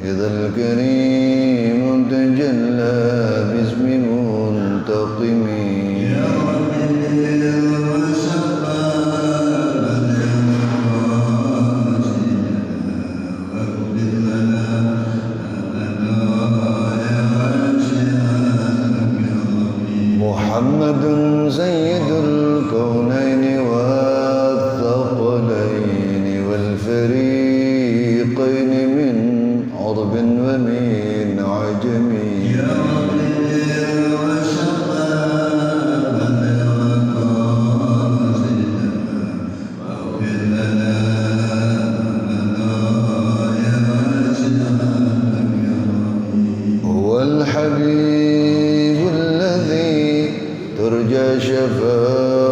إذا الكريم تجلى باسم منتقم يا ربي وسبى محمد سيد الكونين والثقلين والفريقين من عرب ومن عجم يا ربي وسبى واغفر لنا هو الحبيب الذي ترجى شفاعته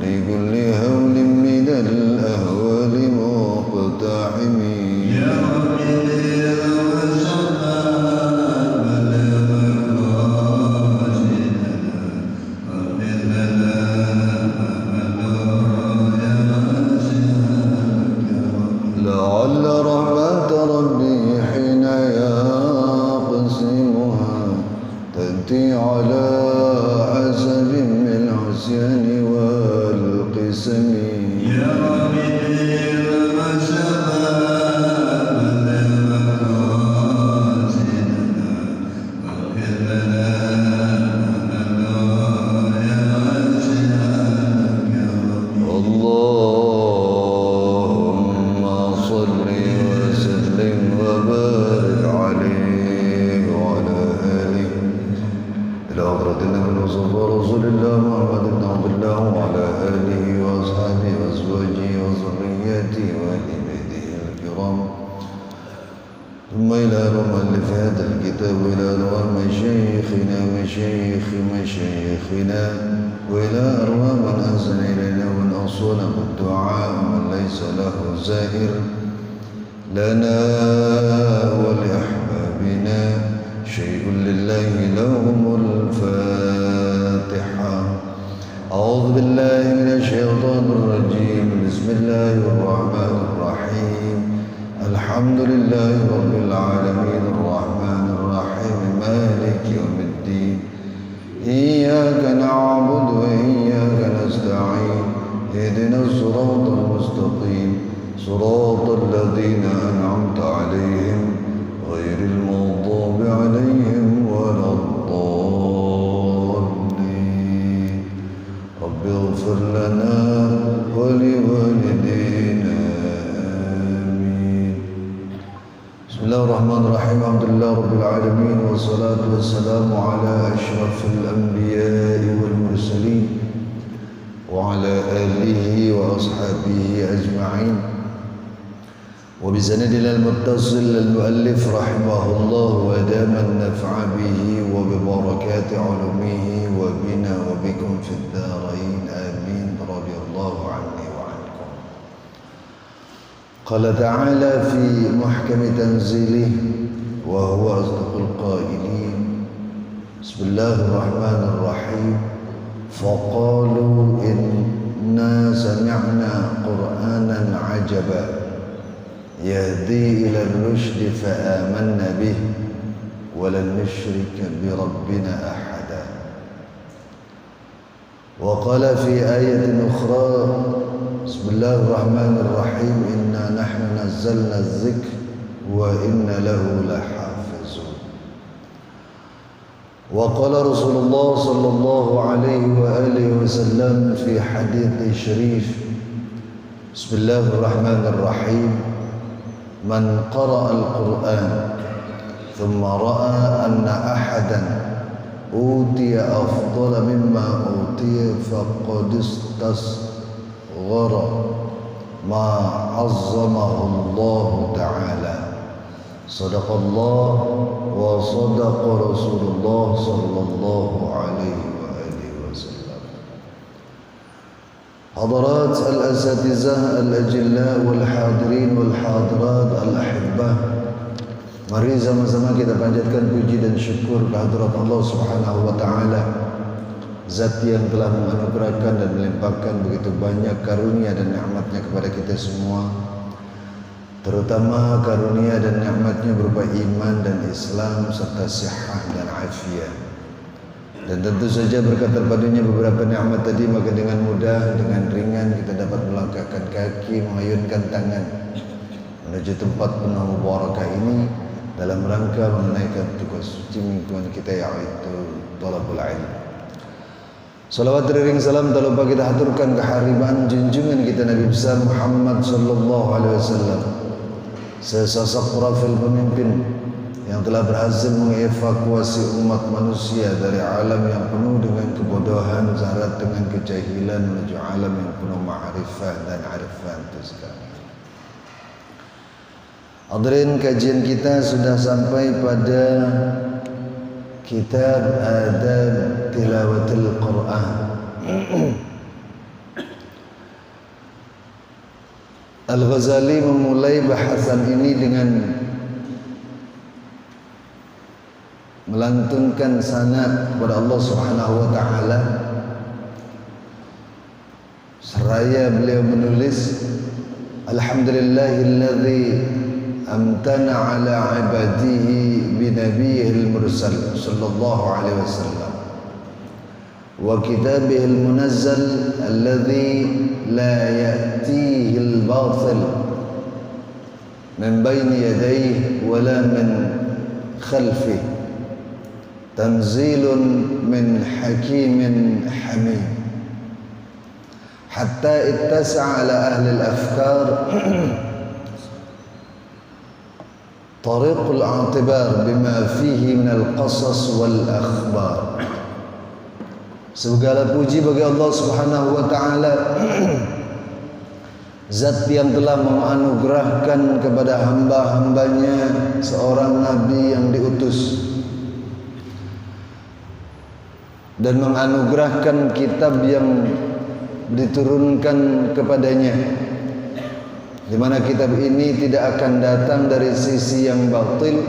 لكل هول من الأهوال مقتحم يا ربي وسبى لعل رحمة ربي حين يقسمها تأتي على حسب من العصيان والقسم يا ربي اللهم صل وسلم وبارك عليه وعلى آله إلى حضرة النبي المصطفى رسول الله محمد بن عبد الله وعلى آله وأصحابه وأزواجه وذريته وأهل بيته الكرام ثم إلى مؤلف هذا الكتاب وإلى أرواح مشايخنا مشايخ مشايخنا وإلى أرواح من أحسن إلينا ومن أوصانا بالدعاء ومن ليس له زائر لنا ولأحبابنا شيء لله لهم الفاتحة أعوذ بالله من الشيطان الرجيم بسم الله الرحمن الرحيم الحمد لله رب العالمين الرحمن الرحيم مالك يوم الدين إياك نعبد وإياك نستعين اهدنا الصراط المستقيم صراط الذين أنعمت عليهم غير المغضوب عليهم ولا الضالين رب اغفر لنا ولوالدينا آمين بسم الله الرحمن الرحيم الحمد لله رب العالمين والصلاة والسلام على أشرف الأنبياء والمرسلين وعلى آله وأصحابه أجمعين وبسندنا المتصل المؤلف رحمه الله ودام النفع به وببركات علومه وبنا وبكم في الدارين آمين رضي الله عني وعنكم قال تعالى في محكم تنزيله وهو أصدق القائلين بسم الله الرحمن الرحيم فقالوا إنا سمعنا قرآنا عجبا يهدي إلى الرشد فآمنا به ولن نشرك بربنا أحدا وقال في آية أخرى بسم الله الرحمن الرحيم إنا نحن نزلنا الذكر وإنا له لحافظون وقال رسول الله صلى الله عليه وآله وسلم في حديث شريف بسم الله الرحمن الرحيم من قرأ القرآن ثم رأى أن أحدا أوتي أفضل مما أوتي فقد استصغر ما عظمه الله تعالى صدق الله وصدق رسول الله صلى الله عليه وآله وسلم حضرات الأساتذة الأجلاء والحاضرين والحاضرات الأحبة mari sama-sama kita panjatkan puji dan syukur kehadirat Allah Subhanahu wa taala, zat yang telah menganugerahkan dan melimpahkan begitu banyak karunia dan nikmatnya kepada kita semua. terutama karunia dan nikmatnya berupa iman dan Islam serta sihah dan afiat. Dan tentu saja berkat terpadunya beberapa nikmat tadi, maka dengan mudah, dengan ringan kita dapat melangkahkan kaki, mengayunkan tangan menuju tempat penuh barakah ini dalam rangka menunaikan tugas suci mingguan kita, yaitu thalabul ilm. Salawat beriring salam tak lupa kita haturkan keharibaan junjungan kita Nabi besar Muhammad sallallahu alaihi wasallam, sesosok profil pemimpin yang telah berhasil mengevakuasi umat manusia dari alam yang penuh dengan kebodohan, syarat dengan kejahilan, menuju alam yang penuh ma'rifah dan arifan itu sekali. Hadirin, kajian kita sudah sampai pada kitab adab tilawatil Quran. Al-Ghazali memulai bahasan ini dengan melantunkan sanad kepada Allah Subhanahu wa taala, seraya beliau menulis, alhamdulillahilladzi amtana ala ibadihi bi nabiyil mursal sallallahu alaihi wasallam wa kitabihil munazzal alladzi la ya'tihi al-batil min bayni yadayhi wa la min khalfihi tanzilun min hakimin hamid hatta ittasa'a ala ahli al-afkar tariqul i'tibar bima fihi min al-qasas wal akhbar. Segala puji bagi Allah Subhanahu wa taala, Zat yang telah menganugerahkan kepada hamba-hambanya seorang nabi yang diutus dan menganugerahkan kitab yang diturunkan kepadanya, di mana kitab ini tidak akan datang dari sisi yang batil,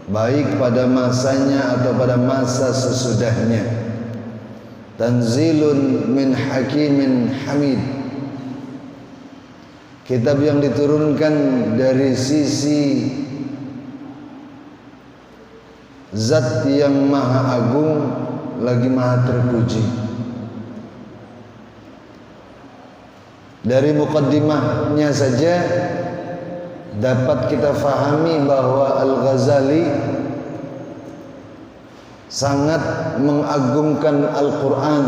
baik pada masanya atau pada masa sesudahnya. Tanzilun min hakimin hamid, kitab yang diturunkan dari sisi Zat yang maha agung lagi maha terpuji. Dari muqaddimahnya saja dapat kita fahami bahwa Al-Ghazali sangat mengagungkan Al-Quran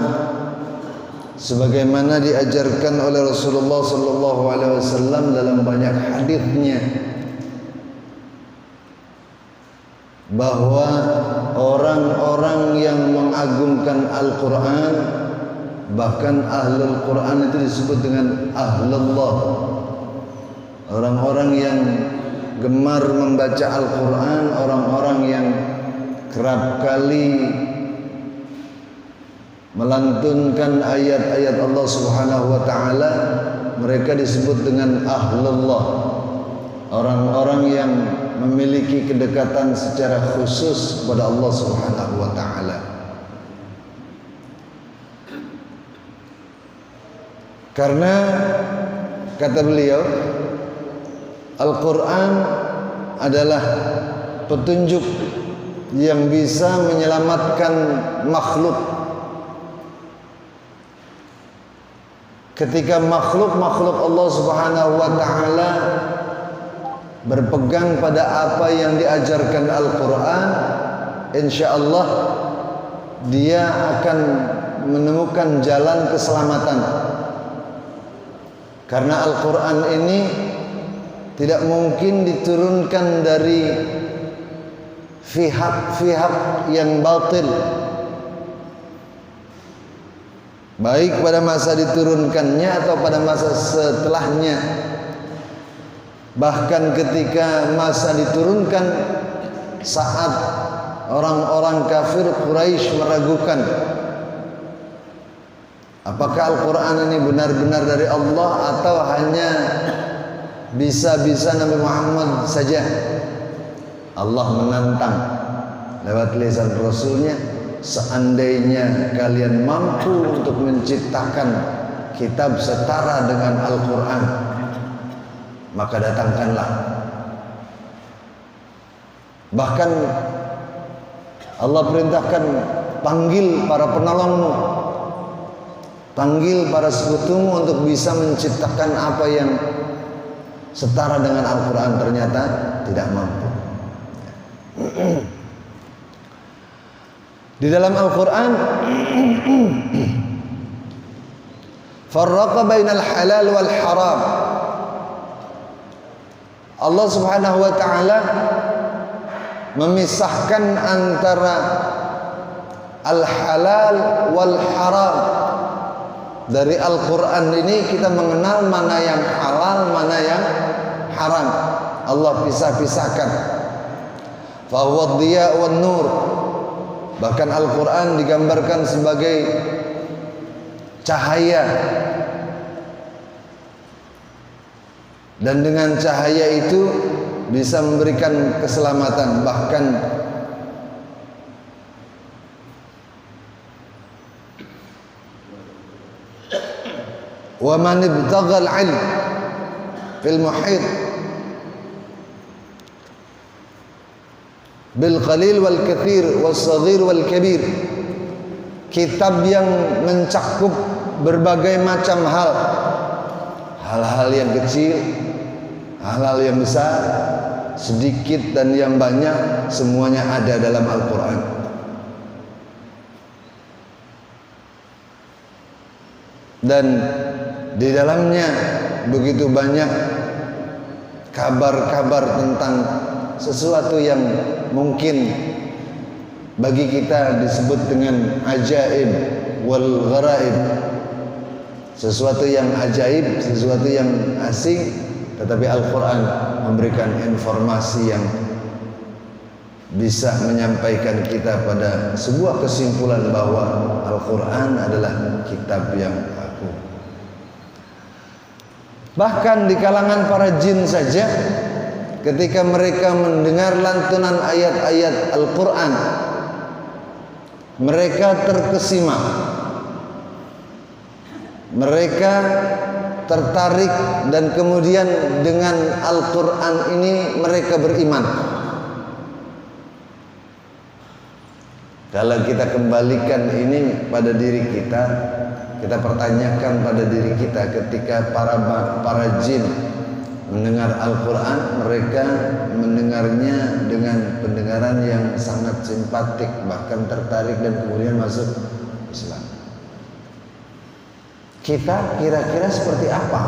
sebagaimana diajarkan oleh Rasulullah sallallahu alaihi wasallam dalam banyak hadisnya, bahwa orang-orang yang mengagungkan Al-Quran, bahkan Ahlul Quran itu disebut dengan Ahlullah, orang-orang yang gemar membaca Al-Quran, orang-orang yang kerap kali melantunkan ayat-ayat Allah Subhanahu wa taala, mereka disebut dengan Ahlullah, orang-orang yang memiliki kedekatan secara khusus kepada Allah Subhanahu wa taala. Karena kata beliau, Al-Quran adalah petunjuk yang bisa menyelamatkan makhluk. Ketika makhluk-makhluk Allah Subhanahu wa taala berpegang pada apa yang diajarkan Al-Quran, insyaallah dia akan menemukan jalan keselamatan. Karena Al-Quran ini tidak mungkin diturunkan dari pihak-pihak yang batil, baik pada masa diturunkannya atau pada masa setelahnya. Bahkan ketika masa diturunkan, saat orang-orang kafir Quraisy meragukan apakah Al-Quran ini benar-benar dari Allah atau hanya bisa-bisa Nabi Muhammad saja, Allah menantang lewat lisan Rasulnya, seandainya kalian mampu untuk menciptakan kitab setara dengan Al-Quran, maka datangkanlah. Bahkan Allah perintahkan, panggil para penolongmu, panggil para sekutumu untuk bisa menciptakan apa yang setara dengan Al-Quran. Ternyata tidak mampu. Di dalam Al-Quran farraqa bainal halal wal haram. Allah Subhanahu wa ta'ala memisahkan antara al-halal wal haram. Dari Al-Quran ini kita mengenal mana yang halal, mana yang haram. Allah pisah-pisahkan. Fahuwa dhiya wan nur. Bahkan Al-Quran digambarkan sebagai cahaya, dan dengan cahaya itu bisa memberikan keselamatan. Bahkan wa man ibtagha al-'ilm fil muhit bil qalil wal kathir was saghir wal kabir. Kitab yang mencakup berbagai macam hal, hal-hal yang kecil, hal-hal yang besar, sedikit dan yang banyak, semuanya ada dalam Al-Quran. Dan di dalamnya begitu banyak kabar-kabar tentang sesuatu yang mungkin bagi kita disebut dengan ajaib wal gharaib, sesuatu yang ajaib, sesuatu yang asing. Tetapi Al-Quran memberikan informasi yang bisa menyampaikan kita pada sebuah kesimpulan bahwa Al-Quran adalah kitab yang agung. Bahkan di kalangan para jin saja, ketika mereka mendengar lantunan ayat-ayat Al-Quran, mereka terkesima, mereka tertarik, dan kemudian dengan Al-Quran ini mereka beriman. Kalau kita kembalikan ini pada diri kita, kita pertanyakan pada diri kita, ketika para jin mendengar Al-Quran, mereka mendengarnya dengan pendengaran yang sangat simpatik, bahkan tertarik, dan kemudian masuk Islam. Kita kira-kira seperti apa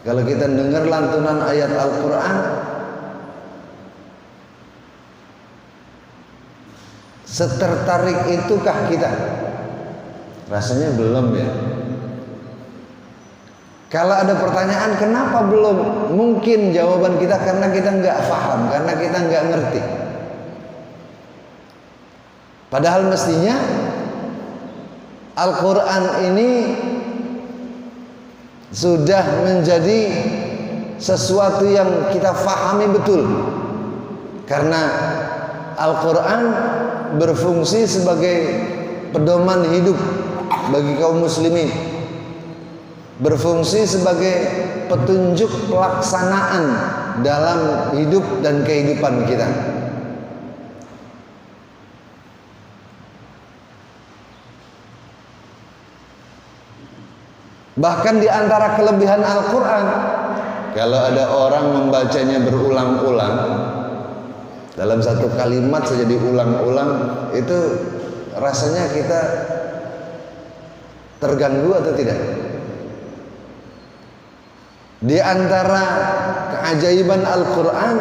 kalau kita dengar lantunan ayat Al-Quran? Setertarik itukah kita? Rasanya belum ya. Kalau ada pertanyaan kenapa belum, mungkin jawaban kita karena kita nggak paham, karena kita nggak ngerti. Padahal mestinya Al-Quran ini sudah menjadi sesuatu yang kita fahami betul, karena Al-Quran berfungsi sebagai pedoman hidup bagi kaum muslimin, berfungsi sebagai petunjuk pelaksanaan dalam hidup dan kehidupan kita. Bahkan di antara kelebihan Al-Quran, kalau ada orang membacanya berulang-ulang, dalam satu kalimat saja diulang-ulang, itu rasanya kita terganggu atau tidak? Di antara keajaiban Al-Quran,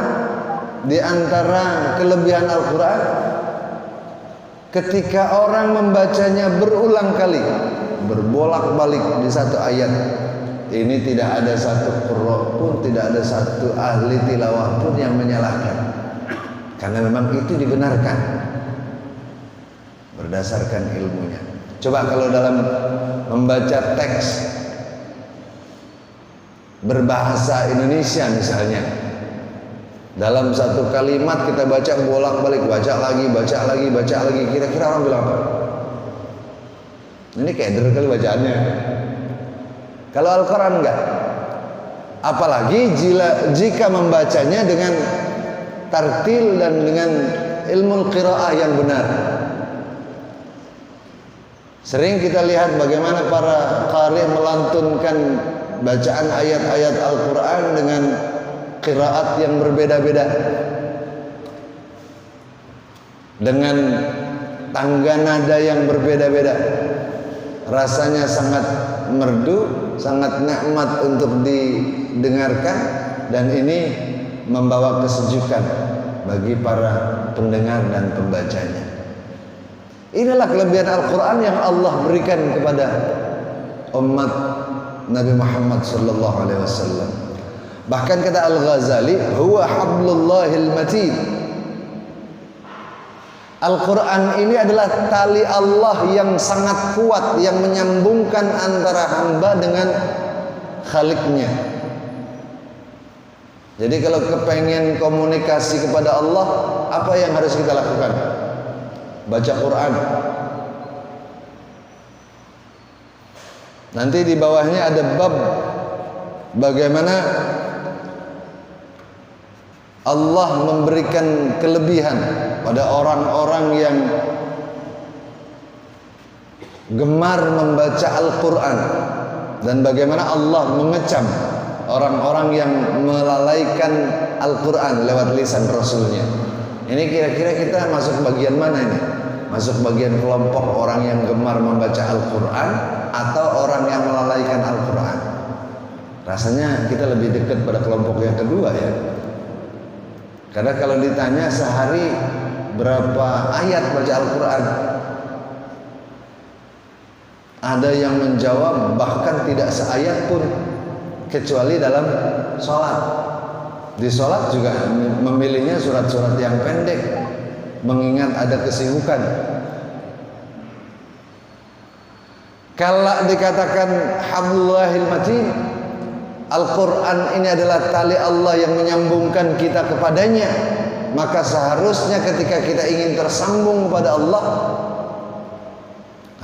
di antara kelebihan Al-Quran, ketika orang membacanya berulang kali, berbolak-balik di satu ayat, ini tidak ada satu qurra pun, tidak ada satu ahli tilawah pun yang menyalahkan, karena memang itu dibenarkan berdasarkan ilmunya. Coba kalau dalam membaca teks berbahasa Indonesia misalnya, dalam satu kalimat kita baca bolak-balik, baca lagi, kira-kira orang bilang apa? Ini keder kali bacaannya. Kalau Al-Quran enggak, Apalagi jika membacanya dengan tartil dan dengan ilmu qiraah yang benar. Sering kita lihat bagaimana para qari melantunkan bacaan ayat-ayat Al-Quran dengan qiraat yang berbeda-beda, dengan tangga nada yang berbeda-beda. Rasanya sangat merdu, sangat nikmat untuk didengarkan, dan ini membawa kesejukan bagi para pendengar dan pembacanya. Inilah kelebihan Al-Quran yang Allah berikan kepada umat Nabi Muhammad sallallahu alaihi wasallam. Bahkan kata Al-Ghazali, huwa hablullahil matin. Al-Quran ini adalah tali Allah yang sangat kuat, yang menyambungkan antara hamba dengan Khaliknya. Jadi kalau kepengen komunikasi kepada Allah, apa yang harus kita lakukan? Baca Quran. Nanti di bawahnya ada bab bagaimana Allah memberikan kelebihan pada orang-orang yang gemar membaca Al-Quran, dan bagaimana Allah mengecam orang-orang yang melalaikan Al-Quran lewat lisan Rasulnya. Ini kira-kira kita masuk bagian mana ini? Masuk bagian kelompok orang yang gemar membaca Al-Quran atau orang yang melalaikan Al-Quran? Rasanya kita lebih dekat pada kelompok yang kedua ya. Karena kalau ditanya sehari berapa ayat baca Al-Quran, ada yang menjawab bahkan tidak seayat pun, kecuali dalam sholat. Di sholat juga memilihnya surat-surat yang pendek, mengingat ada kesibukan. Kalau dikatakan hablullahil matin, Al-Quran ini adalah tali Allah yang menyambungkan kita kepadanya, maka seharusnya ketika kita ingin tersambung kepada Allah,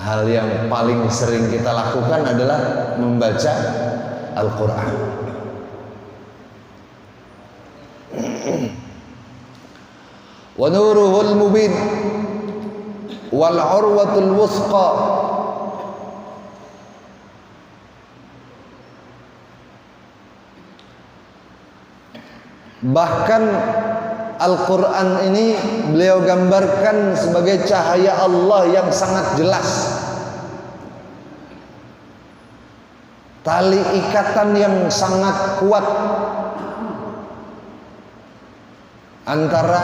hal yang paling sering kita lakukan adalah membaca Al-Quran. Wa nuruhul mubin wal urwatul wuthqa. Bahkan Al-Quran ini beliau gambarkan sebagai cahaya Allah yang sangat jelas, tali ikatan yang sangat kuat antara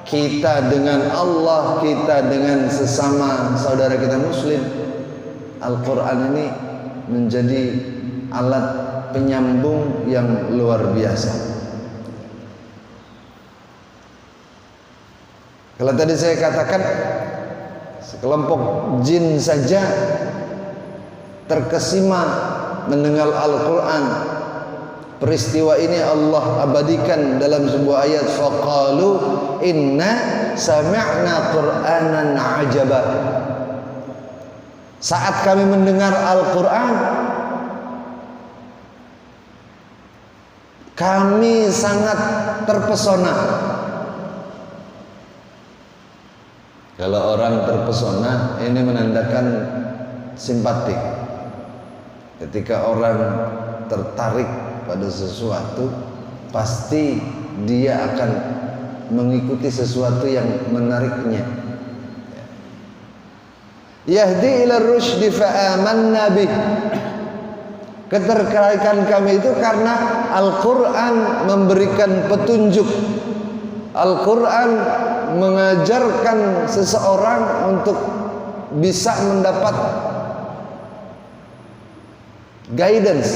kita dengan Allah, kita dengan sesama saudara kita muslim. Al-Quran ini menjadi alat penyambung yang luar biasa. Kalau tadi saya katakan sekelompok jin saja terkesima mendengar Al-Quran. Peristiwa ini Allah abadikan dalam sebuah ayat, faqalu inna sami'na qur'anan ajaba. Saat kami mendengar Al-Quran, kami sangat terpesona. Kalau orang terpesona, ini menandakan simpatik. Ketika orang tertarik pada sesuatu, pasti dia akan mengikuti sesuatu yang menariknya. Yahdi ila rusydi fa'amanna bih. Ketertarikan kami itu karena Al-Quran memberikan petunjuk. Al-Quran mengajarkan seseorang untuk bisa mendapat guidance,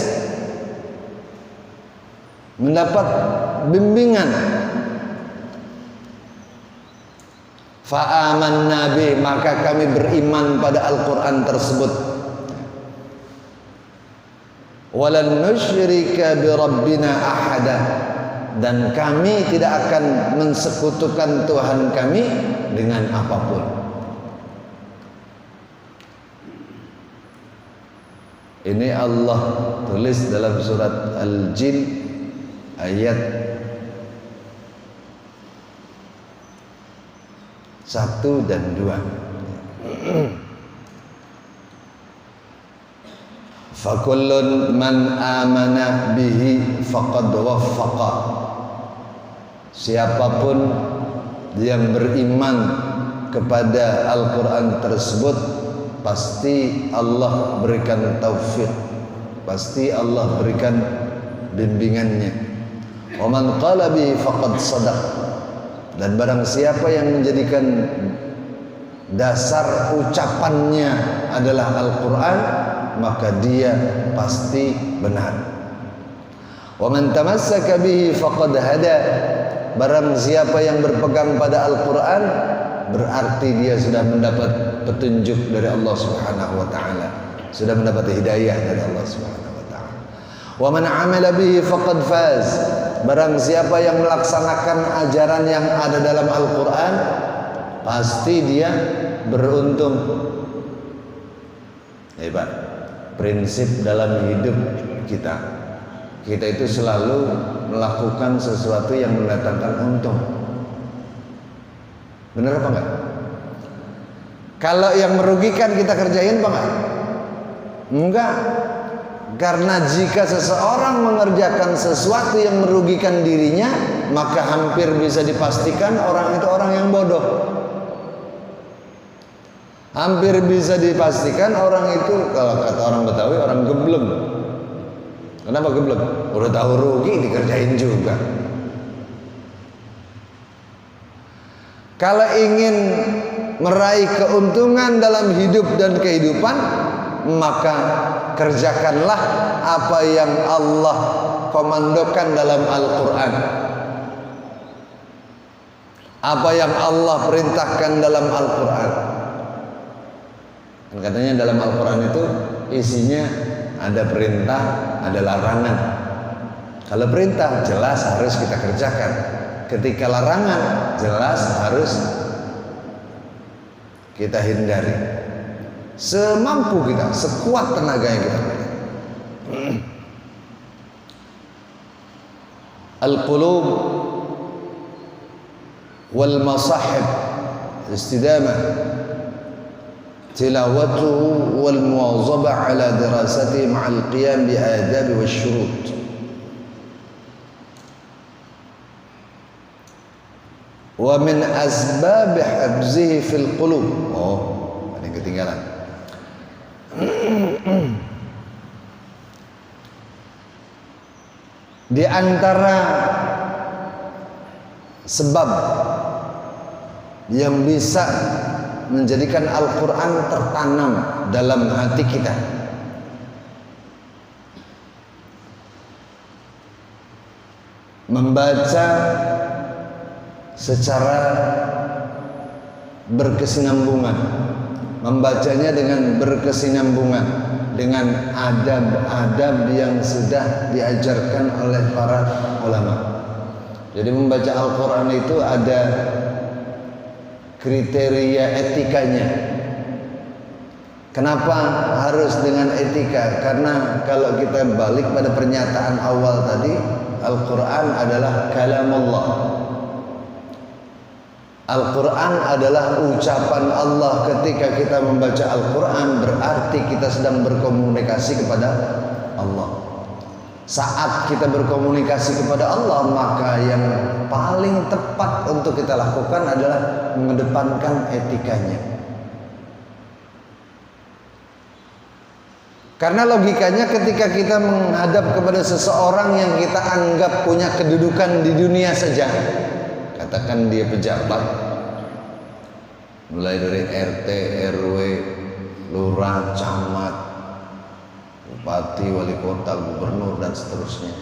mendapat bimbingan. Fa'amanna bih, maka kami beriman pada Al-Quran tersebut. Walan nusyrika bi rabbina ahada, dan kami tidak akan mensekutukan Tuhan kami dengan apapun. Ini Allah tulis dalam surat Al-Jin ayat 1 dan 2. Fakullun man amana bihi faqad waffaqa. Siapapun yang beriman kepada Al-Quran tersebut, pasti Allah berikan taufik, pasti Allah berikan bimbingannya. Wa man qala bihi faqad sadaq. Dan barang siapa yang menjadikan dasar ucapannya adalah Al-Quran, maka dia pasti benar. Wa man tamassaka bihi faqad hada. Barang siapa yang berpegang pada Al-Quran, berarti dia sudah mendapat petunjuk dari Allah Subhanahu wa taala, sudah mendapat hidayah dari Allah Subhanahu wa taala. Wa man 'amila bihi faqad faz. Barang siapa yang melaksanakan ajaran yang ada dalam Al-Quran, pasti dia beruntung. Hebat. Prinsip dalam hidup kita itu selalu melakukan sesuatu yang mendatangkan untung. Benar apa enggak? Kalau yang merugikan kita kerjain apa enggak? Enggak. Karena jika seseorang mengerjakan sesuatu yang merugikan dirinya, maka hampir bisa dipastikan orang itu orang yang bodoh. Hampir bisa dipastikan orang itu, kalau kata orang Betawi, orang gebleng. Kenapa gebleng? Udah tahu rugi dikerjain juga. Kalau ingin meraih keuntungan dalam hidup dan kehidupan, maka kerjakanlah apa yang Allah komandokan dalam Al-Quran, apa yang Allah perintahkan dalam Al-Quran. Katanya dalam Al-Quran itu isinya ada perintah, ada larangan. Kalau perintah jelas harus kita kerjakan. Ketika larangan jelas harus kita hindari. Semampu kita, sekuat tenaga yang kita punya. Al-qulub wal masahib istidamah tilawatuhu wal muwazabah ala dirasatihi ma'al qiyam bi adab wa syurut. Wa min asbab habzihi fil qulub. Oh, ada yang ketinggalan. Di antara sebab yang bisa menjadikan Al-Quran tertanam dalam hati kita, membaca secara berkesinambungan, membacanya dengan berkesinambungan dengan adab-adab yang sudah diajarkan oleh para ulama. Jadi membaca Al-Quran itu ada kriteria etikanya. Kenapa harus dengan etika? Karena kalau kita balik pada pernyataan awal tadi, Al-Quran adalah kalamullah. Al-Quran adalah ucapan Allah. Ketika kita membaca Al-Quran, berarti kita sedang berkomunikasi kepada Allah. Saat kita berkomunikasi kepada Allah, maka yang paling tepat untuk kita lakukan adalah mengedepankan etikanya. Karena logikanya ketika kita menghadap kepada seseorang yang kita anggap punya kedudukan di dunia saja, katakan dia pejabat, mulai dari RT, RW, lurah, camat, bupati, wali kota, gubernur, dan seterusnya.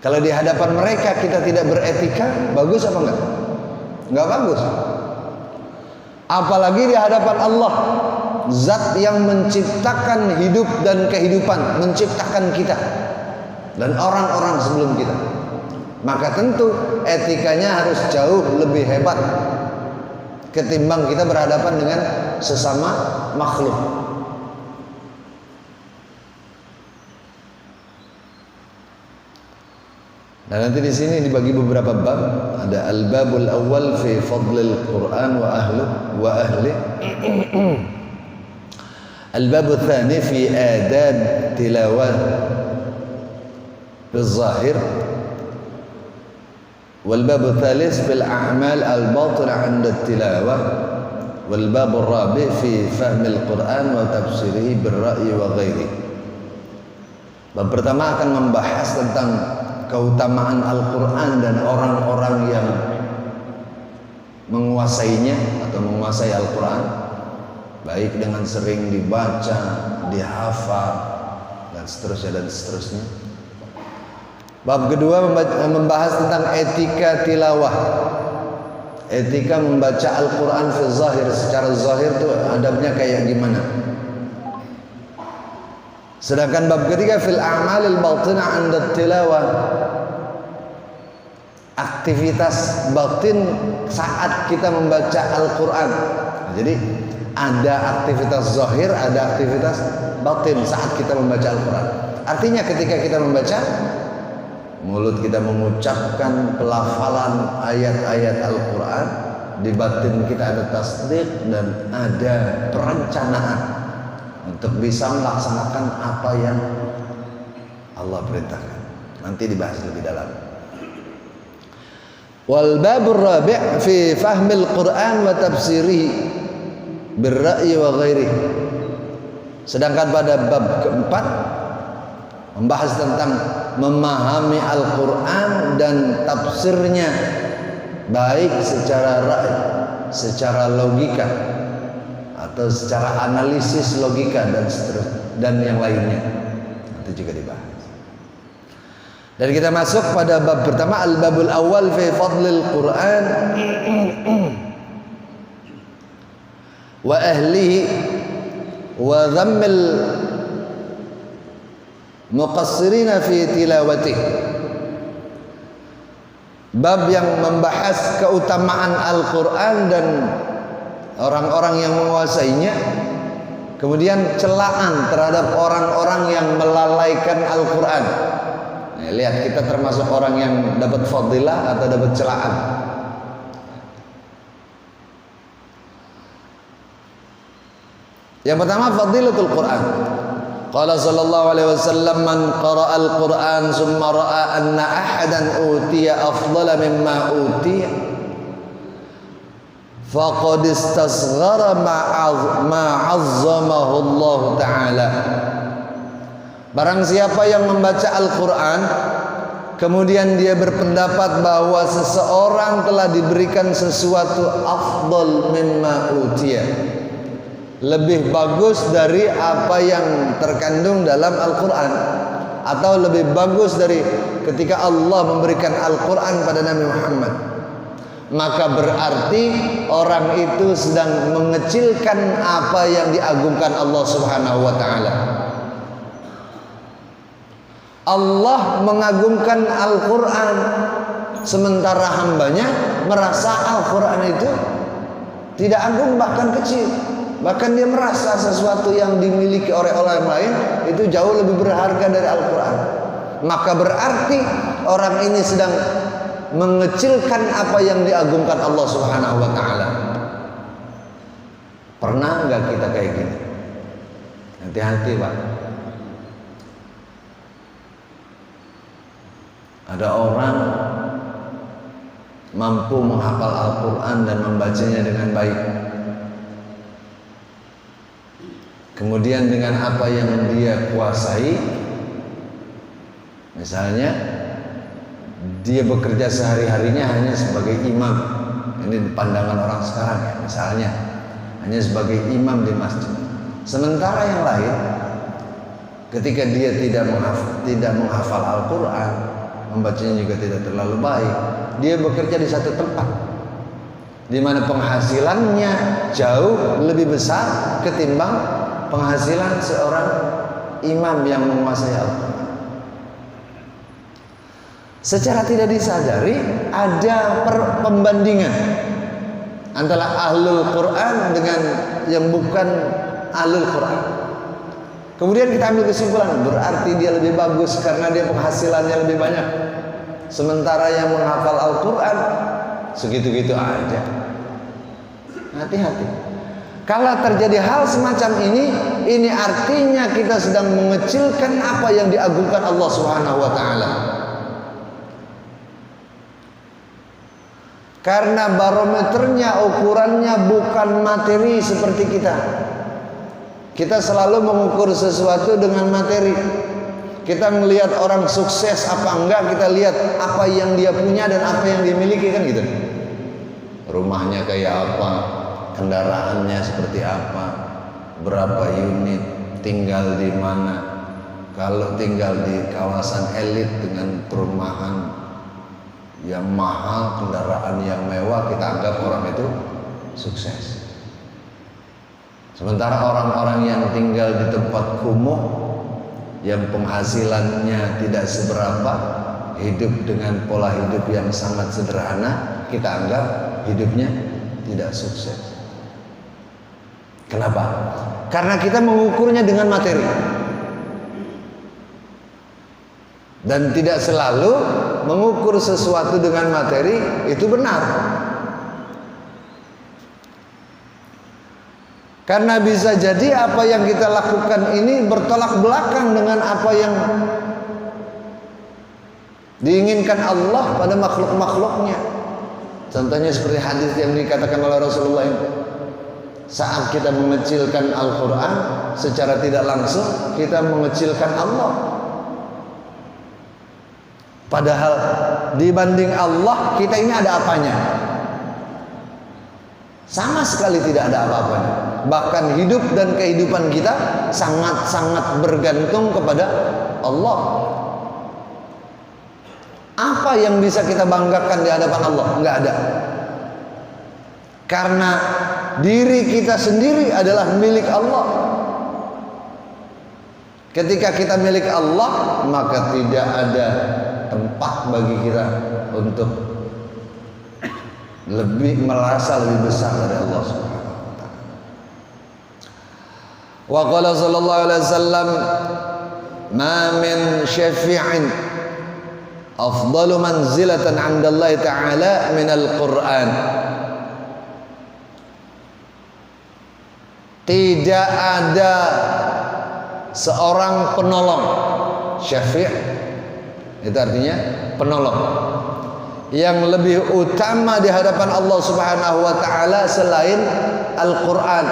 Kalau di hadapan mereka kita tidak beretika, bagus apa enggak? Enggak bagus. Apalagi di hadapan Allah, Zat yang menciptakan hidup dan kehidupan, menciptakan kita dan orang-orang sebelum kita. Maka tentu etikanya harus jauh lebih hebat ketimbang kita berhadapan dengan sesama makhluk. Dan nanti di sini dibagi beberapa bab. Ada al-babul awal fi fadlil Quran wa ahli. Al-babul tsani fi adab tilawah bil zahir. Wal babul tsalits fil a'mal al-batinah 'inda tilawah. Wal babul rabi' fi fahmil Quran wa tafsirihi bil ra'yi wa ghairi. Bab pertama akan membahas tentang keutamaan Al-Quran dan orang-orang yang menguasainya atau menguasai Al-Quran, baik dengan sering dibaca, dihafal, dan seterusnya. Bab kedua membahas tentang etika tilawah, etika membaca Al-Quran fi zahir, secara zahir itu adabnya kayak gimana. Sedangkan bab ketiga fil a'malil batinah 'inda tilawah, aktivitas batin saat kita membaca Al-Quran. Jadi ada aktivitas zahir, ada aktivitas batin saat kita membaca Al-Quran. Artinya ketika kita membaca, mulut kita mengucapkan pelafalan ayat-ayat Al-Quran, di batin kita ada tasdik dan ada perencanaan untuk bisa melaksanakan apa yang Allah perintahkan. Nanti dibahas lebih dalam. Wal babur rabi' fi fahmil Quran wa tafsirihi bil ra'yi wa ghairihi. Sedangkan pada bab keempat membahas tentang memahami Al-Quran dan tafsirnya, baik secara ra'y, secara logika, atau secara analisis logika dan seterusnya, dan yang lainnya nanti juga dibahas. Dan kita masuk pada bab pertama, al-babul awal fi fadlil Quran wa ahlihi wa dhammil muqassirina fi tilawatih. Bab yang membahas keutamaan Al-Quran dan orang-orang yang menguasainya, kemudian celaan terhadap orang-orang yang melalaikan Al-Quran. Nah, lihat, kita termasuk orang yang dapat fadilah atau dapat celaan. Yang pertama, fadilatul Quran. Qala sallallahu alaihi wasallam, man qara'a al-Quran summa ra'a anna ahadan utiya afdala mimma utiya faqad istasghara ma'azzamahu Allah Ta'ala. Barang siapa yang membaca Al-Quran kemudian dia berpendapat bahwa seseorang telah diberikan sesuatu afdal mimma utiya, lebih bagus dari apa yang terkandung dalam Al-Quran, atau lebih bagus dari ketika Allah memberikan Al-Quran pada Nabi Muhammad, maka berarti orang itu sedang mengecilkan apa yang diagungkan Allah Subhanahu wa Ta'ala. Allah mengagungkan Al-Quran, sementara hambanya merasa Al-Quran itu tidak agung, bahkan kecil. Bahkan dia merasa sesuatu yang dimiliki oleh orang lain itu jauh lebih berharga dari Al-Quran. Maka berarti orang ini sedang mengecilkan apa yang diagungkan Allah Subhanahu wa Ta'ala. Pernah nggak kita kayak gini? Hati-hati, Pak. Ada orang mampu menghafal Al-Quran dan membacanya dengan baik. Kemudian dengan apa yang dia kuasai, misalnya dia bekerja sehari-harinya hanya sebagai imam. Ini pandangan orang sekarang ya, misalnya hanya sebagai imam di masjid. Sementara yang lain, ketika dia tidak menghafal Al-Quran, membacanya juga tidak terlalu baik, dia bekerja di satu tempat di mana penghasilannya jauh lebih besar ketimbang penghasilan seorang imam yang menguasai Al-Quran. Secara tidak disadari ada pembandingan antara ahlul Quran dengan yang bukan ahlul Quran. Kemudian kita ambil kesimpulan, berarti dia lebih bagus karena dia penghasilannya lebih banyak. sementara yang menghafal Al-Quran segitu-gitu aja. Hati-hati. Kalau terjadi hal semacam ini artinya kita sedang mengecilkan apa yang diagungkan Allah Subhanahu wa taala. Karena barometernya, ukurannya bukan materi seperti kita. Kita selalu mengukur sesuatu dengan materi. Kita melihat orang sukses apa enggak, kita lihat apa yang dia punya dan apa yang dia miliki, kan gitu. Rumahnya kayak apa, kendaraannya seperti apa, berapa unit, tinggal di mana. Kalau tinggal di kawasan elit dengan perumahan yang mahal, kendaraan yang mewah, kita anggap orang itu sukses. Sementara orang-orang yang tinggal di tempat kumuh, yang penghasilannya tidak seberapa, hidup dengan pola hidup yang sangat sederhana, kita anggap hidupnya tidak sukses. Kenapa? Karena kita mengukurnya dengan materi. Dan tidak selalu mengukur sesuatu dengan materi itu benar. Karena bisa jadi apa yang kita lakukan ini bertolak belakang dengan apa yang diinginkan Allah pada makhluk-makhluknya. Contohnya seperti hadis yang dikatakan oleh Rasulullah ini. Saat kita mengecilkan Al-Quran, secara tidak langsung kita mengecilkan Allah. Padahal dibanding Allah, kita ini ada apanya? Sama sekali tidak ada apa-apanya. Bahkan hidup dan kehidupan kita sangat-sangat bergantung kepada Allah. Apa yang bisa kita banggakan di hadapan Allah? Enggak ada. Karena diri kita sendiri adalah milik Allah. Ketika kita milik Allah, maka tidak ada tempat bagi kita untuk merasa lebih besar dari Allah Subhanahu wa taala. Wa qala sallallahu alaihi wasallam, "Ma min syafi'in afdalu manzilatan 'inda Allah ta'ala min al-Qur'an." Tidak ada seorang penolong. Syafi' itu artinya penolong yang lebih utama di hadapan Allah Subhanahu wa taala selain Al-Qur'an.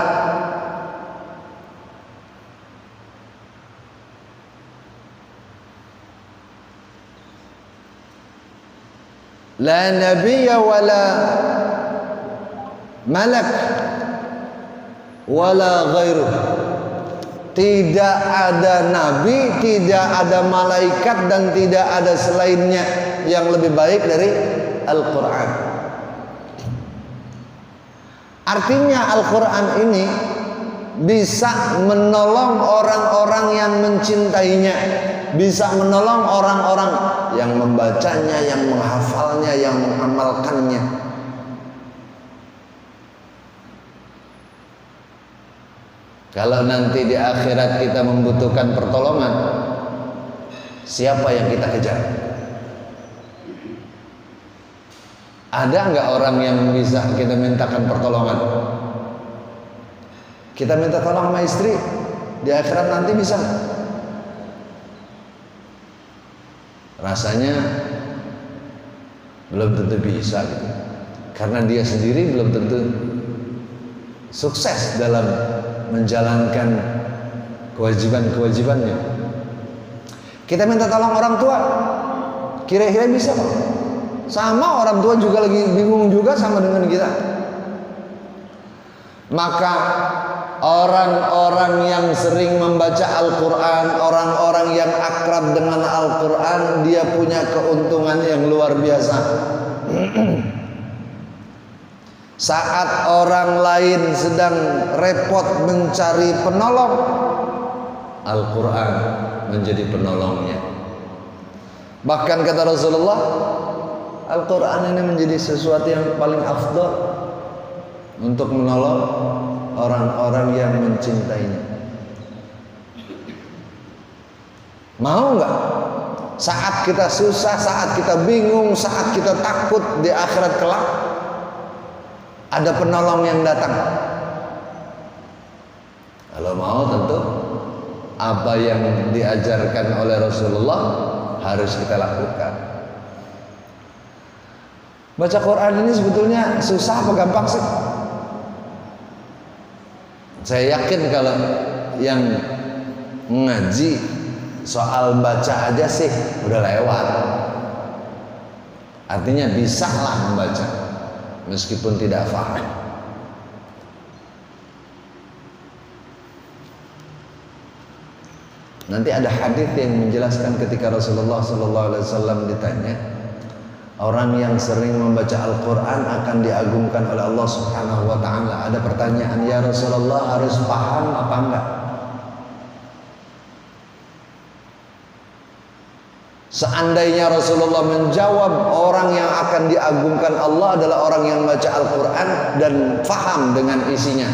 La nabiyya wala malak wala ghairuh. Tidak ada nabi, tidak ada malaikat, dan tidak ada selainnya yang lebih baik dari Al-Quran. Artinya Al-Quran ini bisa menolong orang-orang yang mencintainya, bisa menolong orang-orang yang membacanya, yang menghafalnya, yang mengamalkannya. Kalau nanti di akhirat kita membutuhkan pertolongan, siapa yang kita kejar? Ada nggak orang yang bisa kita mintakan pertolongan? Kita minta tolong sama istri, di akhirat nanti bisa? Rasanya belum tentu bisa gitu. Karena dia sendiri belum tentu sukses dalam menjalankan kewajiban-kewajibannya. Kita minta tolong orang tua, kira-kira bisa kok? Sama, orang tua juga lagi bingung juga sama dengan kita. Maka orang-orang yang sering membaca Al-Quran, orang-orang yang akrab dengan Al-Quran, dia punya keuntungan yang luar biasa. Saat orang lain sedang repot mencari penolong, Al-Quran menjadi penolongnya. Bahkan kata Rasulullah, Al-Quran ini menjadi sesuatu yang paling afdal untuk menolong orang-orang yang mencintainya. Mau nggak saat kita susah, saat kita bingung, saat kita takut di akhirat kelak, ada penolong yang datang. Kalau mau tentu apa yang diajarkan oleh Rasulullah harus kita lakukan. Baca Quran ini sebetulnya susah apa gampang sih? Saya yakin kalau yang ngaji soal baca aja sih udah lewat. Artinya bisa lah membaca meskipun tidak paham. Nanti ada hadis yang menjelaskan ketika Rasulullah SAW ditanya, orang yang sering membaca Al-Quran akan diagungkan oleh Allah Subhanahu wa Ta'ala. Ada pertanyaan, ya Rasulullah, harus paham apa enggak? Seandainya Rasulullah menjawab orang yang akan diagungkan Allah adalah orang yang baca Al-Quran dan faham dengan isinya,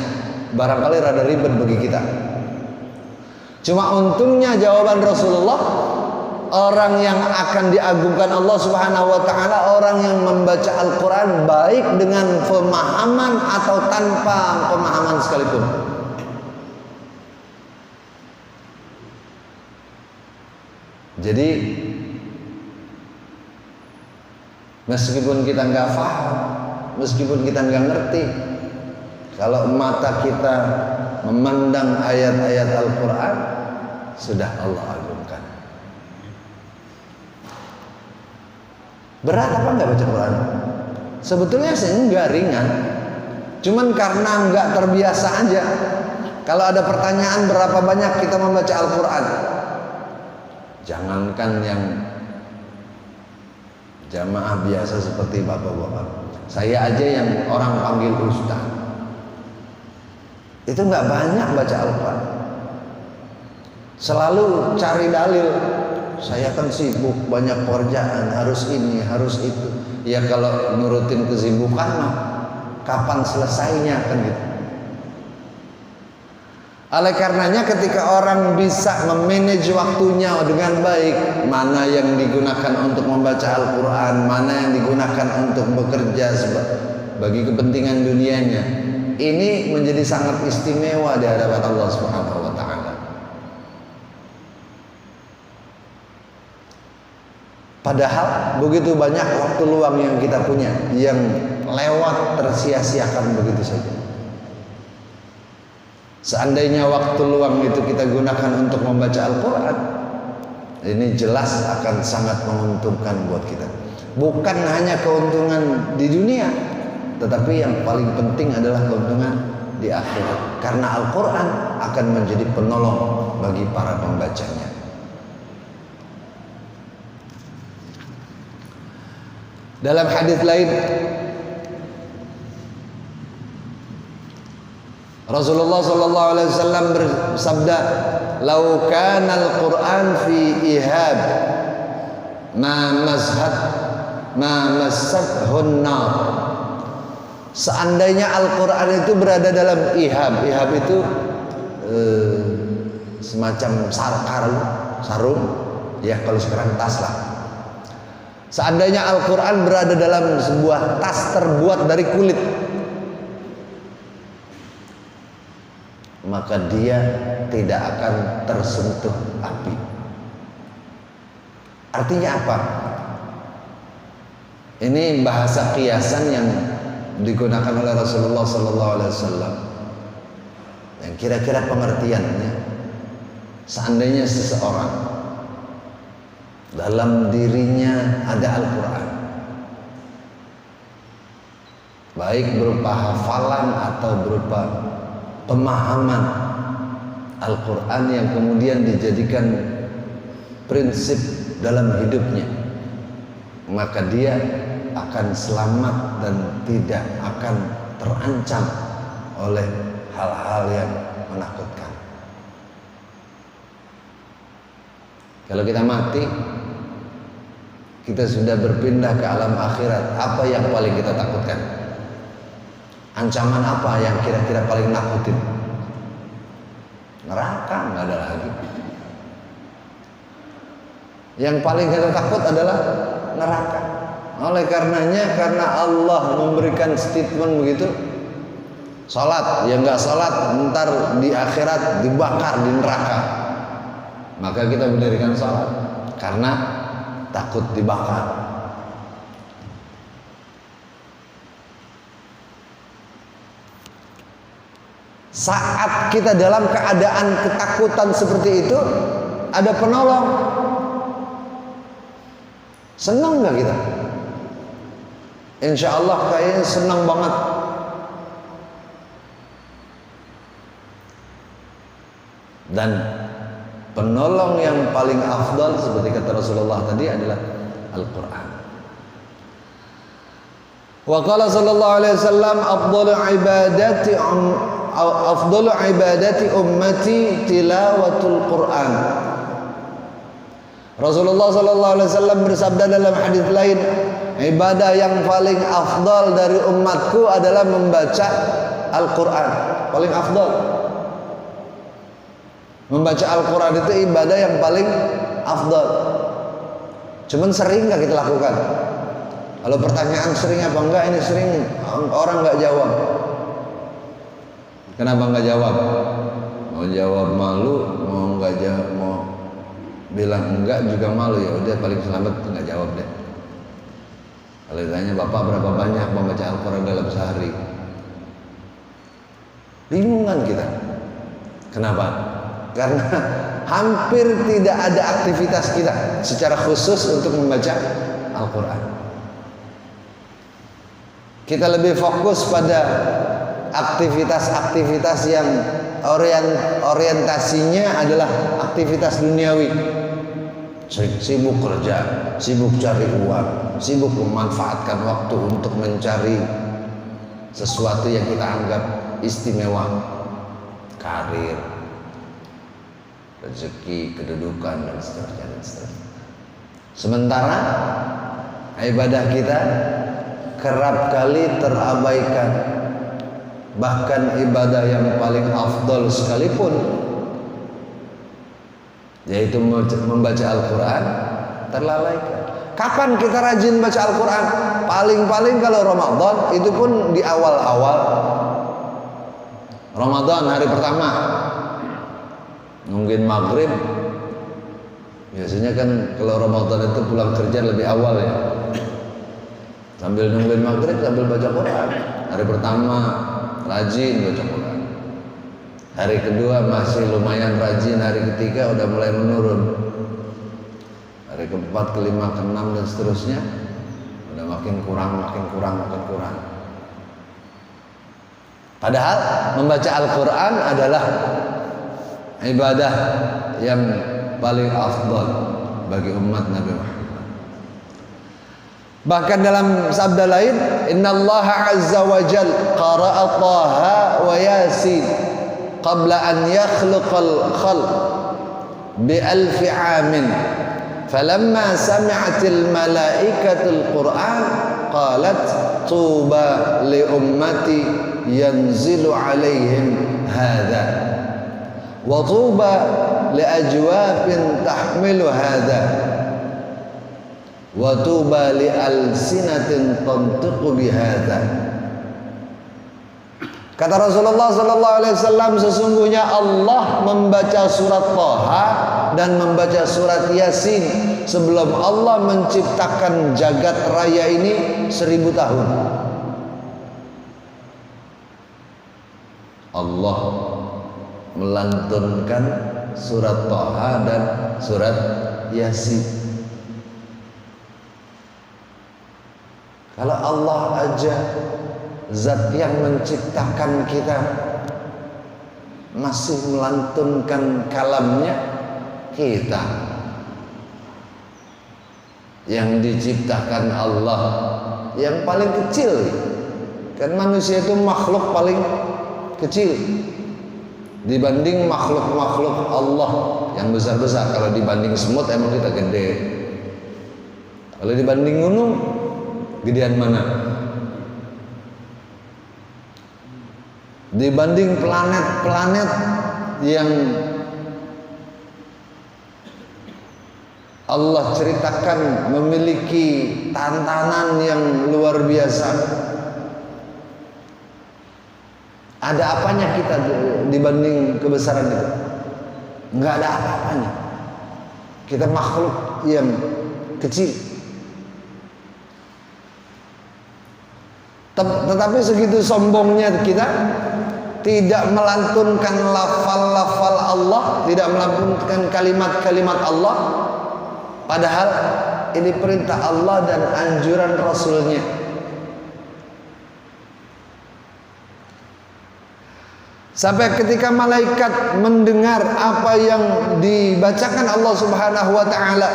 barangkali rada ribet bagi kita. Cuma untungnya jawaban Rasulullah, orang yang akan diagungkan Allah Subhanahu wa Ta'ala orang yang membaca Al-Quran baik dengan pemahaman atau tanpa pemahaman sekalipun. Jadi meskipun kita nggak paham, meskipun kita nggak ngerti, kalau mata kita memandang ayat-ayat Al-Quran, sudah Allah agungkan. Berat apa enggak baca Quran? Sebetulnya sih enggak, ringan. Cuman karena enggak terbiasa aja. Kalau ada pertanyaan berapa banyak kita membaca Al-Quran, jangankan yang jamaah biasa seperti bapak-bapak, saya aja yang orang panggil ustaz, itu enggak banyak baca Al-Quran. Selalu cari dalil. Saya kan sibuk, banyak pekerjaan, harus ini, harus itu. Ya kalau nurutin kesibukan mah kapan selesainya kan gitu. Oleh karenanya ketika orang bisa memanage waktunya dengan baik, mana yang digunakan untuk membaca Al-Quran, mana yang digunakan untuk bekerja bagi kepentingan dunianya, ini menjadi sangat istimewa di hadapan Allah Subhanahu wa Ta'ala. Padahal begitu banyak waktu luang yang kita punya yang lewat tersia-siakan begitu saja. Seandainya waktu luang itu kita gunakan untuk membaca Al-Quran, ini jelas akan sangat menguntungkan buat kita. Bukan hanya keuntungan di dunia, tetapi yang paling penting adalah keuntungan di akhirat. Karena Al-Quran akan menjadi penolong bagi para pembacanya. Dalam hadis lain, Rasulullah sallallahu alaihi wasallam bersabda, "Lau kana al-Qur'an fi ihab ma massathu nar." Seandainya Al-Qur'an itu berada dalam ihab. Ihab itu semacam sarung, ya kalau sekarang tas lah. Seandainya Al-Quran berada dalam sebuah tas terbuat dari kulit, maka dia tidak akan tersentuh api. Artinya apa? Ini bahasa kiasan yang digunakan oleh Rasulullah SAW. Yang kira-kira pengertiannya, seandainya seseorang dalam dirinya ada Al-Quran, baik berupa hafalan atau berupa pemahaman Al-Quran yang kemudian dijadikan prinsip dalam hidupnya, maka dia akan selamat dan tidak akan terancam oleh hal-hal yang menakutkan. Kalau kita mati, kita sudah berpindah ke alam akhirat. Apa yang paling kita takutkan? Ancaman apa yang kira-kira paling nakutin? Neraka nggak ada lagi. Yang paling kita takut adalah neraka. Oleh karenanya, karena Allah memberikan statement begitu, salat, ya enggak salat ntar di akhirat dibakar di neraka. Maka kita mendirikan salat karena takut dibakar. Saat kita dalam keadaan ketakutan seperti itu, ada penolong. Senang nggak kita? Insya Allah kayaknya senang banget. Dan penolong yang paling afdal seperti kata Rasulullah tadi adalah Al-Quran. Wa qala sallallahu alaihi wasallam afdalu ibadati ummati tilawatul Quran. Rasulullah sallallahu alaihi wasallam bersabda dalam hadis lain, ibadah yang paling afdal dari umatku adalah membaca Al-Quran. Paling afdal. Membaca Al-Quran itu ibadah yang paling afdal. Cuman sering nggak kita lakukan? Kalau pertanyaan sering apa enggak, ini sering orang nggak jawab. Kenapa nggak jawab? Mau jawab malu, mau nggak jawab, mau bilang enggak juga malu. Ya udah, paling selamat nggak jawab deh. Kalau ditanya bapak berapa banyak membaca Al-Quran dalam sehari, bingung kan kita? Kenapa? Karena hampir tidak ada aktivitas kita secara khusus untuk membaca Al-Quran. Kita lebih fokus pada aktivitas-aktivitas yang orientasinya adalah aktivitas duniawi. Sibuk kerja, sibuk cari uang, sibuk memanfaatkan waktu untuk mencari sesuatu yang kita anggap istimewa, karir, rezeki, kedudukan, dan seterusnya. Sementara ibadah kita kerap kali terabaikan. Bahkan ibadah yang paling afdal sekalipun, yaitu membaca Al-Quran, terlalaikan. Kapan kita rajin baca Al-Quran? Paling-paling kalau Ramadan, itu pun di awal-awal Ramadan, hari pertama nungguin maghrib. Biasanya kan kalau Ramadan itu pulang kerja lebih awal ya, sambil nungguin maghrib sambil baca Quran. Hari pertama rajin baca Quran, hari kedua masih lumayan rajin, hari ketiga udah mulai menurun, hari keempat, kelima, keenam dan seterusnya udah makin kurang. Padahal membaca Al-Quran adalah ibadah yang paling afdal bagi umat Nabi Muhammad. Bahkan dalam sabda lain, innallaha azza wa jal qara'a Taha wa Yasin qabla an yakhluqal khalq bi alfi amin falamma sami'atil malaikatul Qur'an qalat tuba li ummati yanzilu alaihim hadha wa tuba li ajwabin tahmilu hadha wa tuba li alsinatin tantiqu bihadza. Kata Rasulullah sallallahu alaihi wasallam, sesungguhnya Allah membaca surat Taha dan membaca surat Yasin sebelum Allah menciptakan jagat raya ini 1000 tahun. Allah melantunkan surat Taha dan surat Yasin. Kalau Allah aja, zat yang menciptakan kita, masih melantunkan kalamnya, kita yang diciptakan Allah yang paling kecil, kan manusia itu makhluk paling kecil dibanding makhluk-makhluk Allah yang besar-besar. Kalau dibanding semut emang kita gede, kalau dibanding gunung gedean mana? Dibanding planet-planet yang Allah ceritakan memiliki tantangan yang luar biasa. Ada apanya kita dibanding kebesaran itu? Enggak ada apa-apanya. Kita makhluk yang kecil. Tetapi segitu sombongnya kita, tidak melantunkan lafal-lafal Allah, tidak melantunkan kalimat-kalimat Allah, padahal ini perintah Allah dan anjuran Rasulnya. Sampai ketika malaikat mendengar apa yang dibacakan Allah Subhanahu wa taala,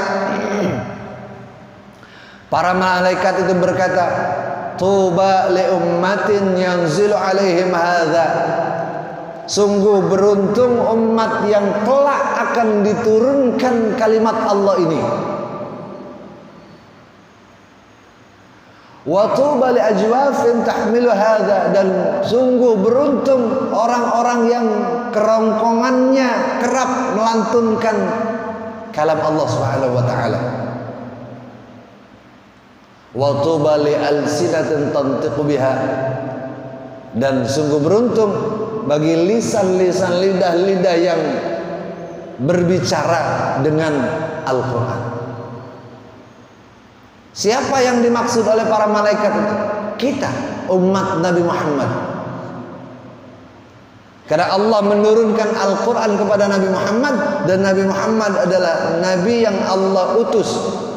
para malaikat itu berkata, "Tuba li ummatin yanzilu alaihim hadza." Sungguh beruntung umat yang kelak akan diturunkan kalimat Allah ini. Wa tuba li ajwafin tahmilu hadza, dan sungguh beruntung orang-orang yang kerongkongannya kerap melantunkan kalam Allah Subhanahu wa taala. Wa tuba li alsinatin tantiqu biha, dan sungguh beruntung bagi lisan-lisan, lidah-lidah yang berbicara dengan Al-Quran. Siapa yang dimaksud oleh para malaikat itu? Kita, umat Nabi Muhammad. Karena Allah menurunkan Al-Quran kepada Nabi Muhammad, dan Nabi Muhammad adalah Nabi yang Allah utus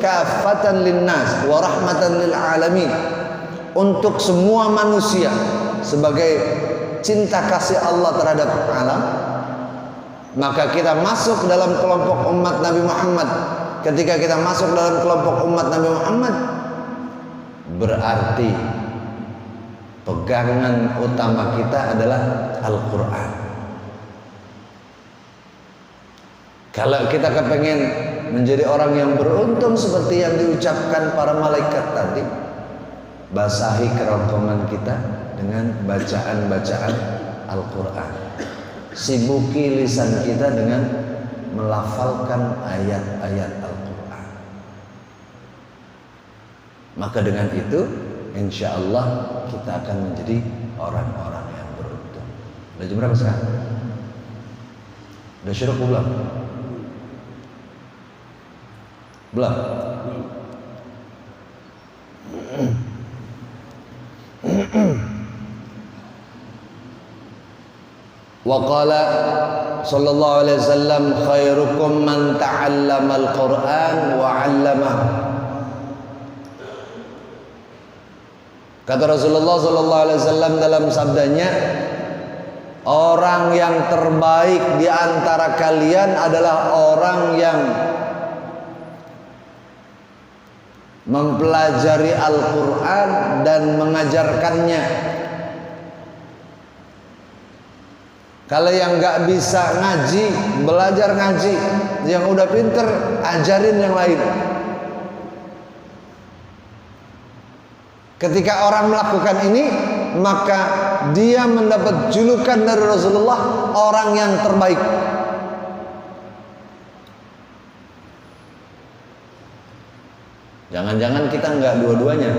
kafatan linnas wa rahmatan lil alamin, untuk semua manusia, sebagai cinta kasih Allah terhadap alam. Maka kita masuk dalam kelompok umat Nabi Muhammad. Ketika kita masuk dalam kelompok umat Nabi Muhammad, berarti pegangan utama kita adalah Al-Quran. Kalau kita kepengen menjadi orang yang beruntung seperti yang diucapkan para malaikat tadi, basahi kerongkongan kita dengan bacaan-bacaan Al-Quran. Sibuki lisan kita dengan melafalkan ayat-ayat Al-Quran. Maka dengan itu, insya Allah kita akan menjadi orang-orang yang beruntung. Udah jam berapa sekarang? Udah syuruk belum? Belum? Wa qala sallallahu alaihi wasallam, khairukum man ta'allama al-Qur'an wa 'allamahu. Kata Rasulullah sallallahu alaihi wasallam dalam sabdanya, orang yang terbaik di antara kalian adalah orang yang mempelajari Al-Quran dan mengajarkannya. Kalau yang nggak bisa ngaji, belajar ngaji. Yang udah pinter, ajarin yang lain. Ketika orang melakukan ini, maka dia mendapat julukan dari Rasulullah, orang yang terbaik. Jangan-jangan kita nggak dua-duanya,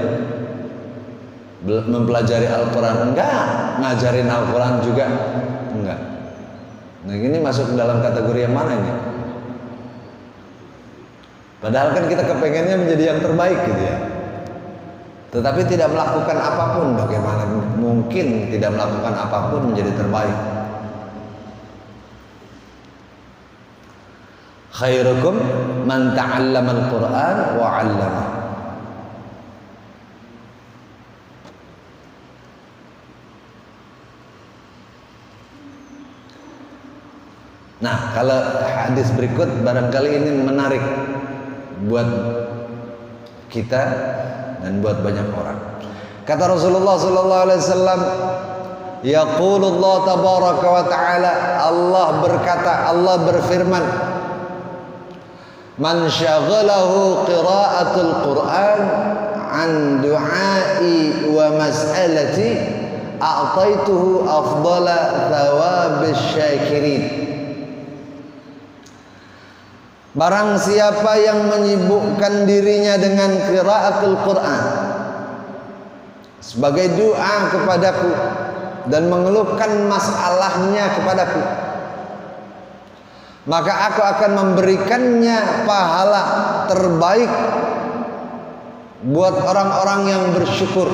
mempelajari Al-Quran enggak, ngajarin Al-Quran juga enggak. Nah, ini masuk dalam kategori yang mana ini? Padahal kan kita kepengennya menjadi yang terbaik gitu ya. Tetapi tidak melakukan apapun, bagaimana mungkin tidak melakukan apapun menjadi terbaik? Khairukum man ta'allama al-Quran wa 'allama. Nah, kalau hadis berikut barangkali ini menarik buat kita dan buat banyak orang. Kata Rasulullah sallallahu alaihi wasallam, yaqulullah tabaraka wa ta'ala, Allah berkata, Allah berfirman, man syaghalahu qira'atul Qur'an an du'ai wa mas'alati a'taituhu afdala thawabis syakirin. Barang siapa yang menyibukkan dirinya dengan qiraatul Quran sebagai doa kepadaku dan mengeluhkan masalahnya kepadaku, maka aku akan memberikannya pahala terbaik buat orang-orang yang bersyukur.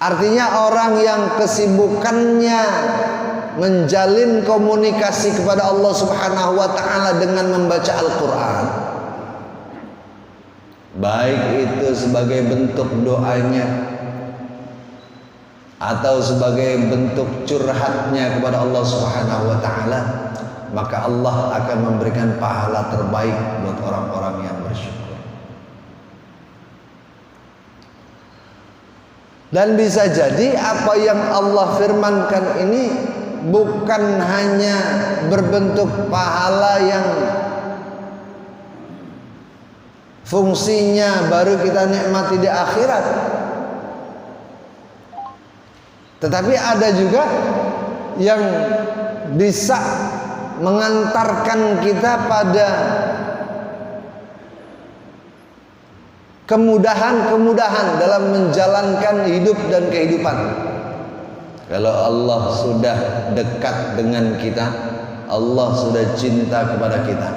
Artinya orang yang kesibukannya menjalin komunikasi kepada Allah Subhanahu wa taala dengan membaca Al-Qur'an, baik itu sebagai bentuk doanya atau sebagai bentuk curhatnya kepada Allah Subhanahu wa taala, maka Allah akan memberikan pahala terbaik buat orang-orang yang bersyukur. Dan bisa jadi apa yang Allah firmankan ini bukan hanya berbentuk pahala yang fungsinya baru kita nikmati di akhirat, tetapi ada juga yang bisa mengantarkan kita pada kemudahan-kemudahan dalam menjalankan hidup dan kehidupan. Kalau Allah sudah dekat dengan kita, Allah sudah cinta kepada kita,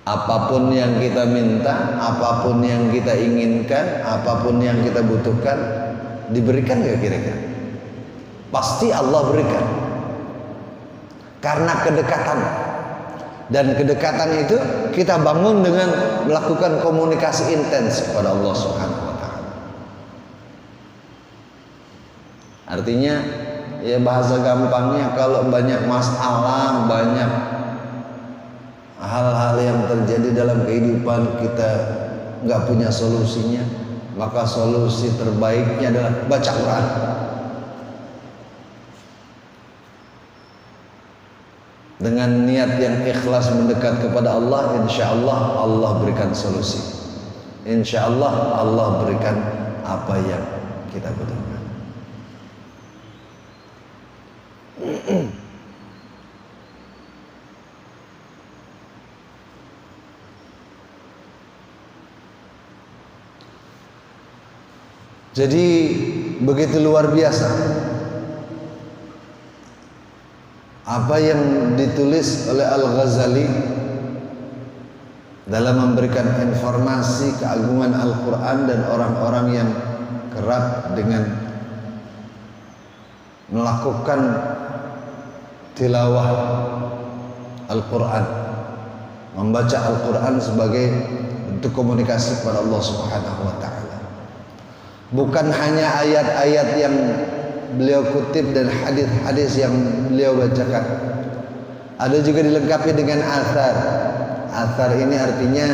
apapun yang kita minta, apapun yang kita inginkan, apapun yang kita butuhkan, diberikan gak kira-kira? Pasti Allah berikan, karena kedekatan. Dan kedekatan itu kita bangun dengan melakukan komunikasi intens kepada Allah Subhanahu wa taala. Artinya ya bahasa gampangnya, kalau banyak masalah, banyak hal-hal yang terjadi dalam kehidupan kita nggak punya solusinya, maka solusi terbaiknya adalah baca Quran. Dengan niat yang ikhlas mendekat kepada Allah, insya Allah Allah berikan solusi. Insya Allah Allah berikan apa yang kita butuhkan. Jadi begitu luar biasa apa yang ditulis oleh Al-Ghazali dalam memberikan informasi keagungan Al-Quran dan orang-orang yang kerap dengan melakukan tilawah Al-Quran, membaca Al-Quran sebagai bentuk komunikasi kepada Allah Subhanahu wa ta'ala. Bukan hanya ayat-ayat yang beliau kutip dan hadis-hadis yang beliau bacakan, ada juga dilengkapi dengan athar. Athar ini artinya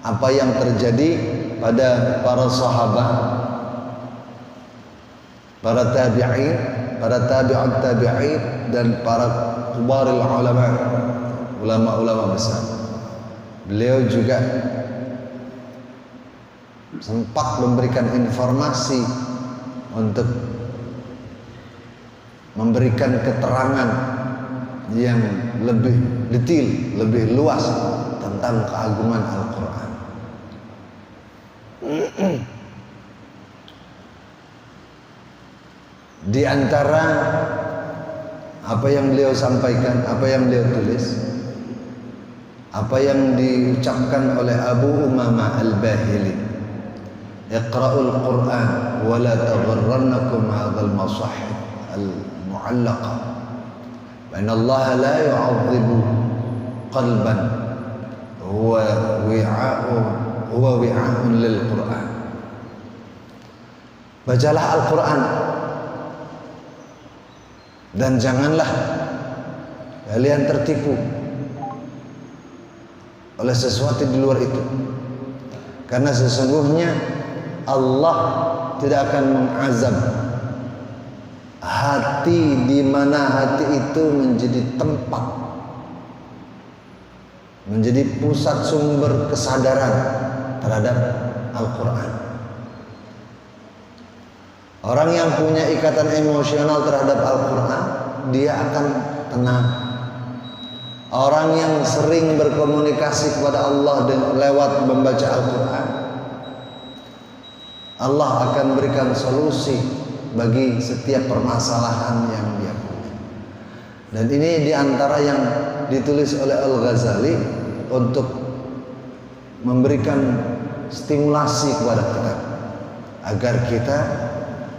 apa yang terjadi pada para sahabat, para tabi'in, para tabi'ut tabi'in, dan para kubaril ulama, ulama-ulama besar. Beliau juga sempat memberikan informasi untuk memberikan keterangan yang lebih detail, lebih luas tentang keagungan Al-Quran. Di antara apa yang beliau sampaikan, apa yang beliau tulis, apa yang diucapkan oleh Abu Umamah Al-Bahili, Iqra'ul Quran wa la taghurrannakum hadzal masahif al-mu'allaqah. Wa inna Allah la yu'adzibu qalban huwa wi'a'un lil Quran. Bacalah Al-Quran dan janganlah kalian tertipu oleh sesuatu di luar itu, karena sesungguhnya Allah tidak akan mengazab hati di mana hati itu menjadi tempat, menjadi pusat sumber kesadaran terhadap Al-Quran. Orang yang punya ikatan emosional terhadap Al-Quran dia akan tenang. Orang yang sering berkomunikasi kepada Allah lewat membaca Al-Quran, Allah akan berikan solusi bagi setiap permasalahan yang dia punya. Dan ini diantara yang ditulis oleh Al-Ghazali untuk memberikan stimulasi kepada kita agar kita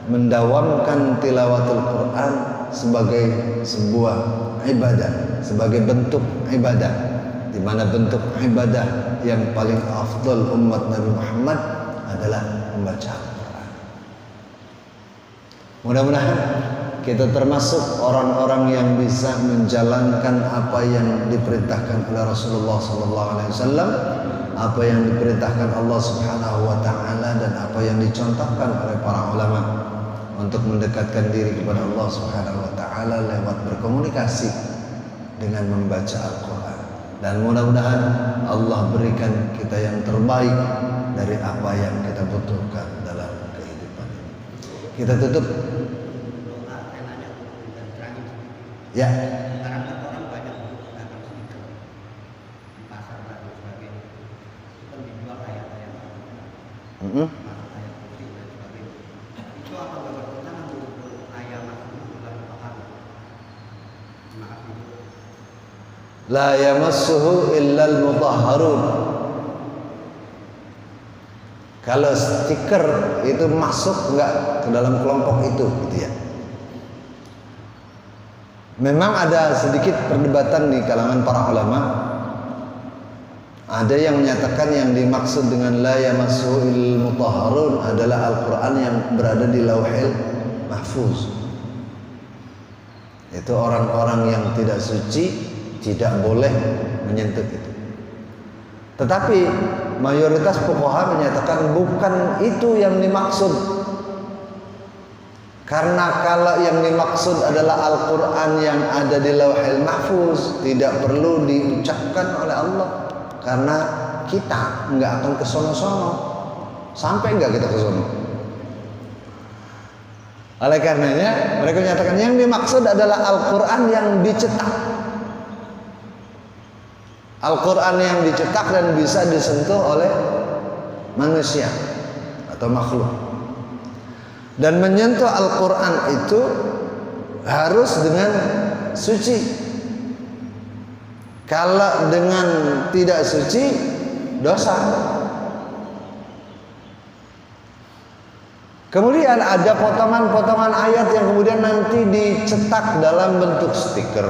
mendawamkan tilawatul Quran sebagai sebuah ibadah, sebagai bentuk ibadah, di mana bentuk ibadah yang paling afdal umat Nabi Muhammad adalah membaca Al-Quran. Mudah-mudahan kita termasuk orang-orang yang bisa menjalankan apa yang diperintahkan oleh Rasulullah SAW, apa yang diperintahkan Allah Subhanahu wa Ta'ala, dan apa yang dicontohkan oleh para ulama untuk mendekatkan diri kepada Allah Subhanahu wa Ta'ala lewat berkomunikasi dengan membaca Al-Quran. Dan mudah-mudahan Allah berikan kita yang terbaik dari apa yang kita butuhkan dalam kehidupan ini. Kita tutup. Ya. La yamassuhu illal mutahharun. Kalau stiker itu masuk enggak ke dalam kelompok itu, gitu ya. Memang ada sedikit perdebatan di kalangan para ulama. Ada yang menyatakan yang dimaksud dengan la yamassuhu illal mutahharun adalah Al-Quran yang berada di Lauhil Mahfuz. Itu orang-orang yang tidak suci tidak boleh menyentuh itu. Tetapi mayoritas fuqaha menyatakan bukan itu yang dimaksud. Karena kalau yang dimaksud adalah Al-Quran yang ada di Lauhil Mahfuz, tidak perlu diucapkan oleh Allah. Karena kita nggak akan ke sono-sono. Sampai nggak kita ke sono. Oleh karenanya mereka menyatakan yang dimaksud adalah Al-Quran yang dicetak. Al-Quran yang dicetak dan bisa disentuh oleh manusia atau makhluk. Dan menyentuh Al-Quran itu harus dengan suci. Kalau dengan tidak suci, dosa. Kemudian ada potongan-potongan ayat yang kemudian nanti dicetak dalam bentuk stiker,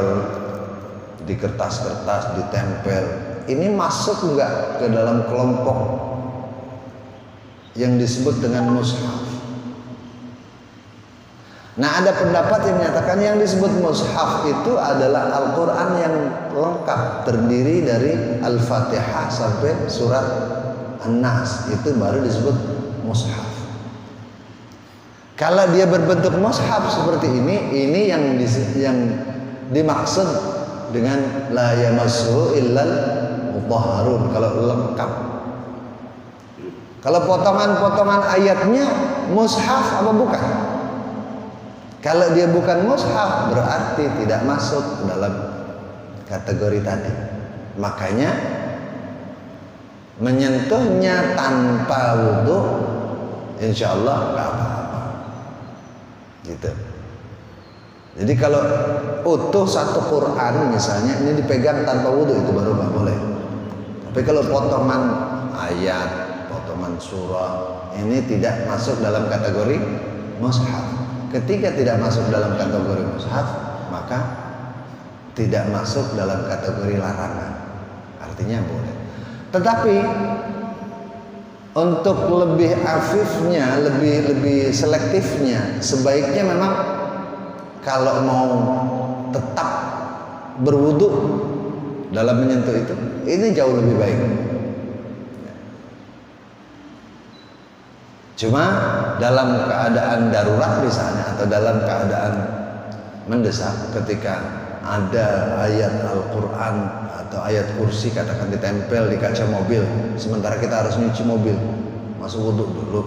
di kertas-kertas, ditempel. Ini masuk enggak ke dalam kelompok yang disebut dengan mushaf? Nah, ada pendapat yang menyatakan yang disebut mushaf itu adalah Al-Quran yang lengkap, terdiri dari Al-Fatihah sampai surat An-Nas, itu baru disebut mushaf. Kalau dia berbentuk mushaf seperti ini yang dimaksud dengan la yamassuhu illal mutahharun, kalau lengkap. Kalau potongan-potongan ayatnya mushaf apa bukan? Kalau dia bukan mushaf berarti tidak masuk dalam kategori tadi. Makanya menyentuhnya tanpa wudu insya Allah nggak apa-apa. Gitu. Jadi kalau utuh satu Quran misalnya ini dipegang tanpa wudu itu baru nggak boleh. Tapi kalau potongan ayat, potongan surah ini tidak masuk dalam kategori mushaf. Ketika tidak masuk dalam kategori mushaf, maka tidak masuk dalam kategori larangan. Artinya boleh. Tetapi untuk lebih afifnya, lebih selektifnya, sebaiknya memang kalau mau tetap berwudu dalam menyentuh itu, ini jauh lebih baik. Cuma dalam keadaan darurat misalnya atau dalam keadaan mendesak, ketika ada ayat Al-Quran atau ayat kursi katakan ditempel di kaca mobil, sementara kita harus nyuci mobil, masuk wudu dulu.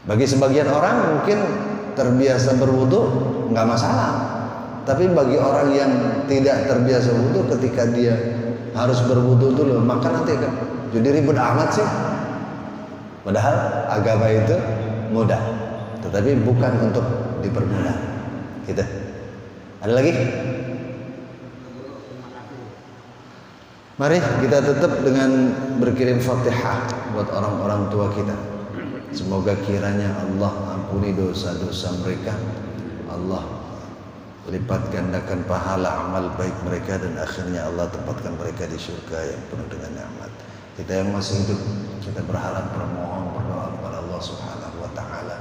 Bagi sebagian orang mungkin terbiasa berwudu nggak masalah, tapi bagi orang yang tidak terbiasa wudu, ketika dia harus berwudu dulu, maka nanti kan jadi ribut amat sih. Padahal agama itu mudah, tetapi bukan untuk dipermudah. Gitu. Ada lagi? Mari kita tutup dengan berkirim Fatihah buat orang-orang tua kita. Semoga kiranya Allah ampuni dosa-dosa mereka, Allah lipat gandakan pahala amal baik mereka, dan akhirnya Allah tempatkan mereka di surga yang penuh dengan nikmat. Kita yang masih hidup, kita berharap, bermohon, berdoa kepada Allah Subhanahu wa taala.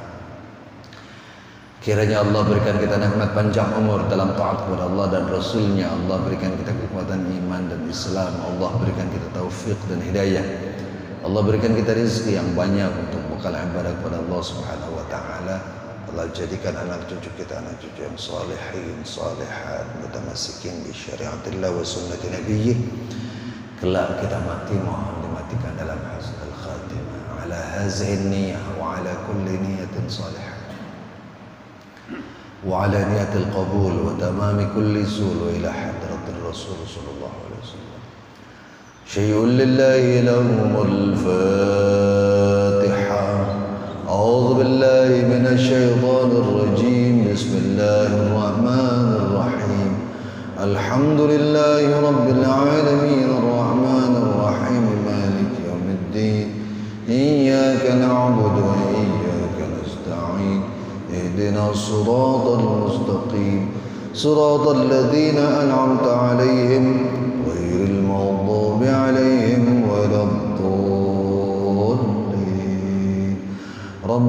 Kiranya Allah berikan kita nikmat panjang umur dalam taat kepada Allah dan Rasulnya. Allah berikan kita kekuatan iman dan Islam. Allah berikan kita taufik dan hidayah. Allah berikan kita rezeki yang banyak untuk bekal ibadah kepada Allah Subhanahu wa taala. Allah jadikan anak cucu kita anak cucu yang salihin, salihat, mutamassikin bi syariatillah wa sunnati nabiyyih. Kelak kita mati, mohon dimatikan dalam husnul khatimah ala hazihi niyyah wa ala kulli niyatin salihah wa ala niyatil qabul wa tamami kulli sul wa ila hadratir rasul sallallahu alaihi wasallam. Syai'un lillahi lahumul fatihah. A'udzu billahi minasy syaithanir rajim. Bismillahirrahmanirrahim. Alhamdulillahi rabbil alamin arrahmanir rahim maliki yaumiddin. Iyyaka na'budu wa iyyaka nasta'in. Ihdinas siratal mustaqim. Siratal ladzina an'amta 'alaihim ghairil